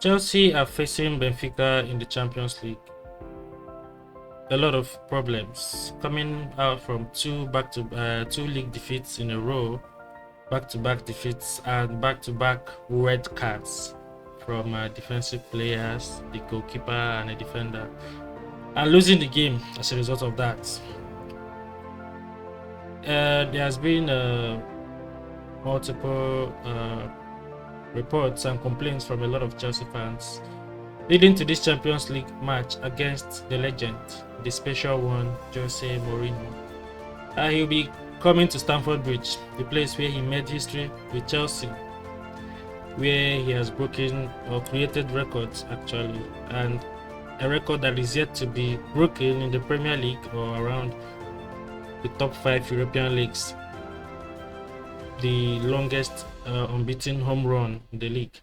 Chelsea are facing Benfica in the Champions League. A lot of problems coming out from two league defeats in a row, back-to-back defeats, and back-to-back red cards from defensive players, the goalkeeper, and a defender, and losing the game as a result of that. There has been multiple reports and complaints from a lot of Chelsea fans leading to this Champions League match against the legend, the special one, Jose Mourinho. He'll be coming to Stamford Bridge, the place where he made history with Chelsea, where he has broken or created records actually, and a record that is yet to be broken in the Premier League or around the top 5 European leagues. The longest unbeaten home run in the league.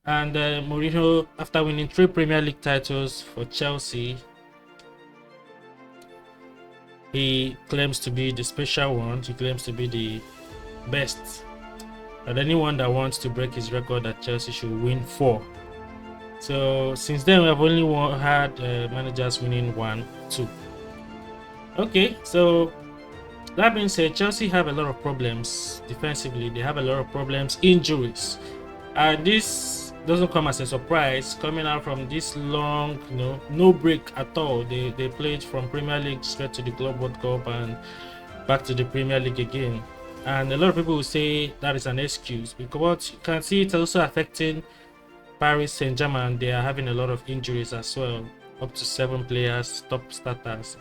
And Mourinho, after winning 3 Premier League titles for Chelsea, he claims to be the special one. He claims to be the best. And anyone that wants to break his record at Chelsea should win 4. So since then, we have only had managers winning 1, 2. Okay, so that being said, Chelsea have a lot of problems defensively. They have a lot of problems, injuries. This doesn't come as a surprise coming out from this long, no break at all. They played from Premier League straight to the Club World Cup and back to the Premier League again. And a lot of people will say that is an excuse, because you can see it's also affecting Paris Saint-Germain. They are having a lot of injuries as well. Up to 7 players, top starters,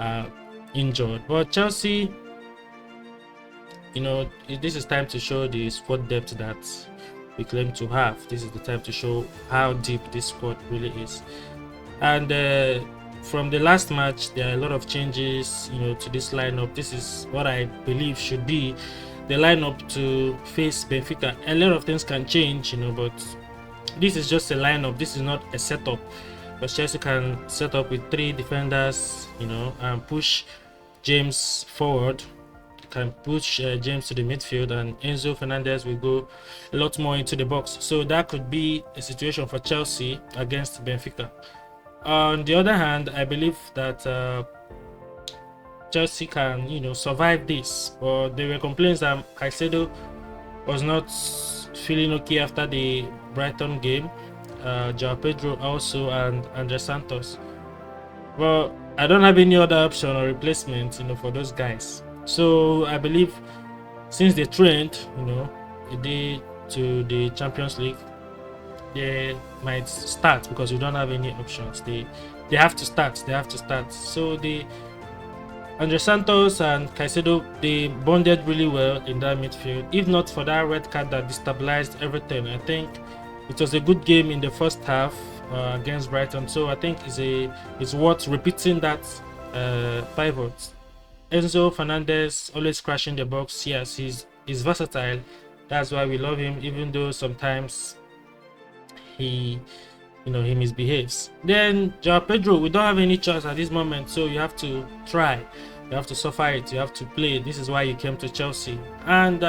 are injured. But Chelsea, this is time to show the squad depth that we claim to have. This is the time to show how deep this squad really is. And from the last match, there are a lot of changes, to this lineup. This is what I believe should be the lineup to face Benfica. A lot of things can change, but this is just a lineup. This is not a setup. But Chelsea can set up with 3 defenders, and push James forward. Can push James to the midfield, and Enzo Fernandez will go a lot more into the box. So that could be a situation for Chelsea against Benfica. On the other hand, I believe that Chelsea can, survive this. But there were complaints that Caicedo was not feeling okay after the Brighton game. João Pedro also, and Andre Santos. But I don't have any other option or replacement, for those guys. So I believe since they trained, a day to the Champions League, they might start, because we don't have any options. They have to start. So Andre Santos and Caicedo, they bonded really well in that midfield. If not for that red card that destabilized everything, I think it was a good game in the first half against Brighton. So I think it's worth repeating that pivot. Enzo Fernandez always crashing the box. Yes, he's versatile. That's why we love him, even though sometimes he misbehaves. Then João Pedro, we don't have any choice at this moment, so you have to try. You have to suffer it. You have to play. This is why you came to Chelsea. And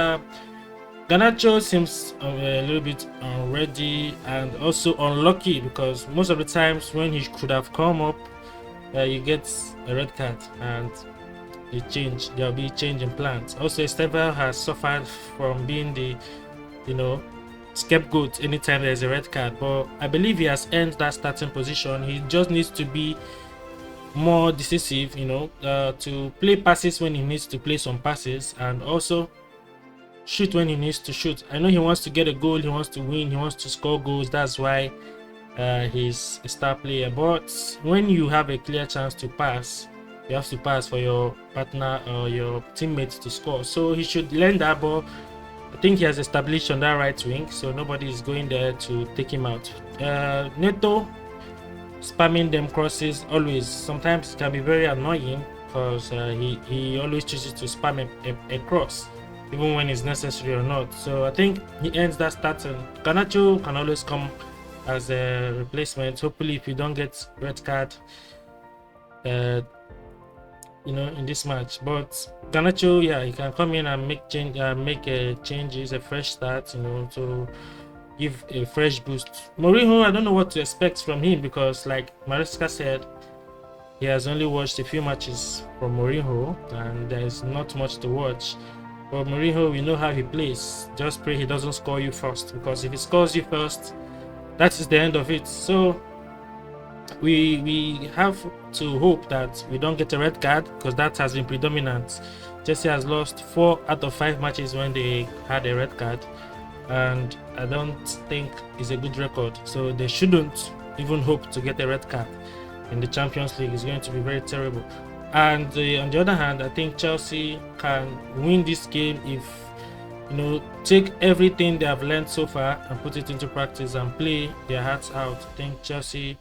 Garnacho seems a little bit unready and also unlucky, because most of the times when he could have come up, you get a red card and there'll be change in plans. Also, Estevao has suffered from being the scapegoat anytime there's a red card, but I believe he has earned that starting position. He just needs to be more decisive, to play passes when he needs to play some passes, and also shoot when he needs to shoot. I know he wants to get a goal, he wants to win, he wants to score goals. That's why he's a star player. But when you have a clear chance to pass, you have to pass for your partner or your teammates to score. So he should learn that. But I think he has established on that right wing, so nobody is going there to take him out. Neto spamming them crosses always. Sometimes it can be very annoying, because he always chooses to spam a cross, even when it's necessary or not. So I think he ends that starting. Garnacho can always come as a replacement. Hopefully, if you don't get red card, in this match. But Garnacho, he can come in and make changes, a fresh start, to give a fresh boost. Mourinho, I don't know what to expect from him because, like Mariska said, he has only watched a few matches from Mourinho and there is not much to watch. But Mourinho, we know how he plays. Just pray he doesn't score you first, because if he scores you first, that is the end of it. So we have to hope that we don't get a red card, because that has been predominant. Chelsea has lost 4 out of 5 matches when they had a red card, and I don't think it's a good record. So they shouldn't even hope to get a red card in the Champions League. It's going to be very terrible. And on the other hand, I think Chelsea can win this game if, take everything they have learned so far and put it into practice and play their hearts out. I think Chelsea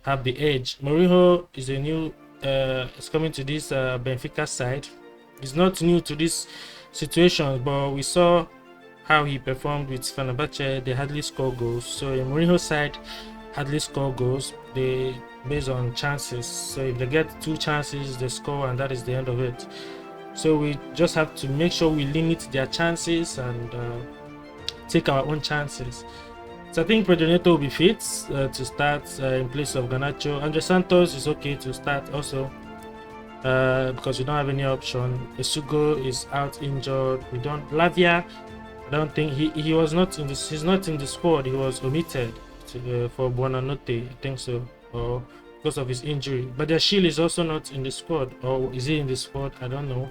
have the edge. Mourinho is is coming to this Benfica side. He's not new to this situation, but we saw how he performed with Fenerbahce. They hardly score goals. So in Mourinho's side, hardly score goals. They based on chances. So if they get 2 chances, they score, and that is the end of it. So we just have to make sure we limit their chances and take our own chances. So I think Pedro Neto will be fit to start in place of Garnacho. Andre Santos is okay to start also because we don't have any option. Esugo is out injured. We don't. Lavia, I don't think he was not in this. He's not in the squad. He was omitted for Buonanotte, I think so, or because of his injury. But the Shield is also not in the squad, or is he in the squad? I don't know.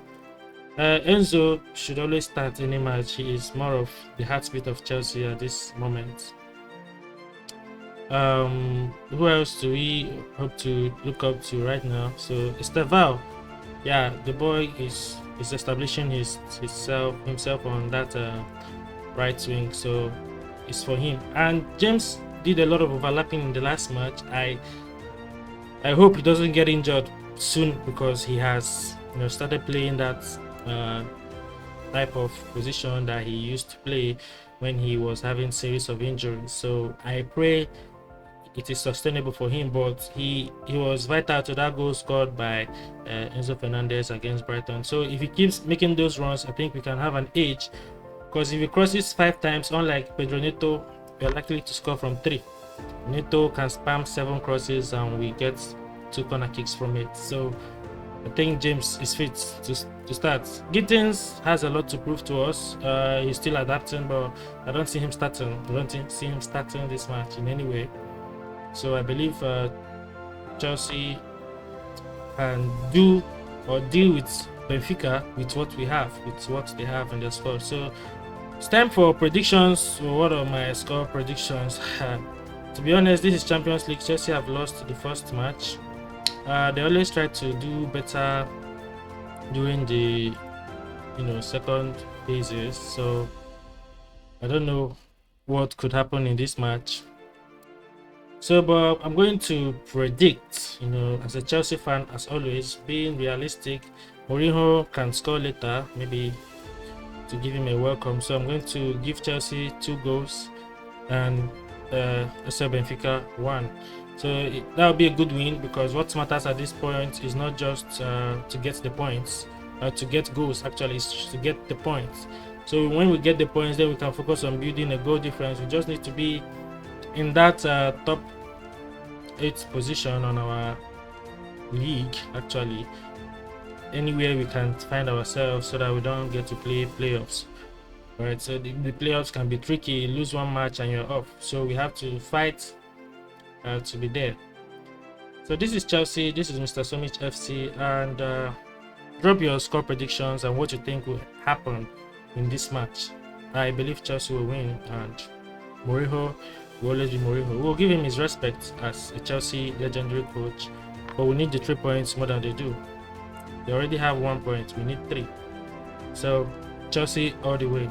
Enzo should always start any match. He is more of the heartbeat of Chelsea at this moment. Who else do we hope to look up to right now? So Estevao, yeah, the boy is establishing himself on that right wing, so it's for him. And James did a lot of overlapping in the last match. I hope he doesn't get injured soon, because he has started playing that type of position that he used to play when he was having series of injuries. So I pray it is sustainable for him, but he was vital to that goal scored by Enzo Fernandez against Brighton. So if he keeps making those runs, I think we can have an edge, because if he crosses 5 times, unlike Pedro Neto, we are likely to score from 3. Neto can spam 7 crosses and we get 2 corner kicks from it. So I think James is fit to start. Gittins has a lot to prove to us. He's still adapting, but I don't see him starting. I don't see him starting this match in any way. So I believe Chelsea can do or deal with Benfica with what we have, with what they have in their squad. So it's time for predictions. So what are my score predictions? To be honest, this is Champions League. Chelsea have lost the first match. They always try to do better during the second phases. So I don't know what could happen in this match. So, but I'm going to predict, as a Chelsea fan, as always, being realistic, Mourinho can score later, maybe to give him a welcome. So I'm going to give Chelsea 2 goals and SL Benfica 1. So that will be a good win, because what matters at this point is not just to get the points, to get goals. Actually, it's to get the points. So when we get the points, then we can focus on building a goal difference. We just need to be in that top 8 position on our league, actually anywhere we can find ourselves, so that we don't get to play playoffs. All right, so the playoffs can be tricky. You lose 1 match and you're off, so we have to fight to be there. So this is Chelsea, this is Mr-Somich Fc, and drop your score predictions and what you think will happen in this match. I believe Chelsea will win, and Mourinho will always be Mourinho. We'll give him his respect as a Chelsea legendary coach, but we need the 3 points more than they do. They already have 1 point, we need 3. So Chelsea all the way.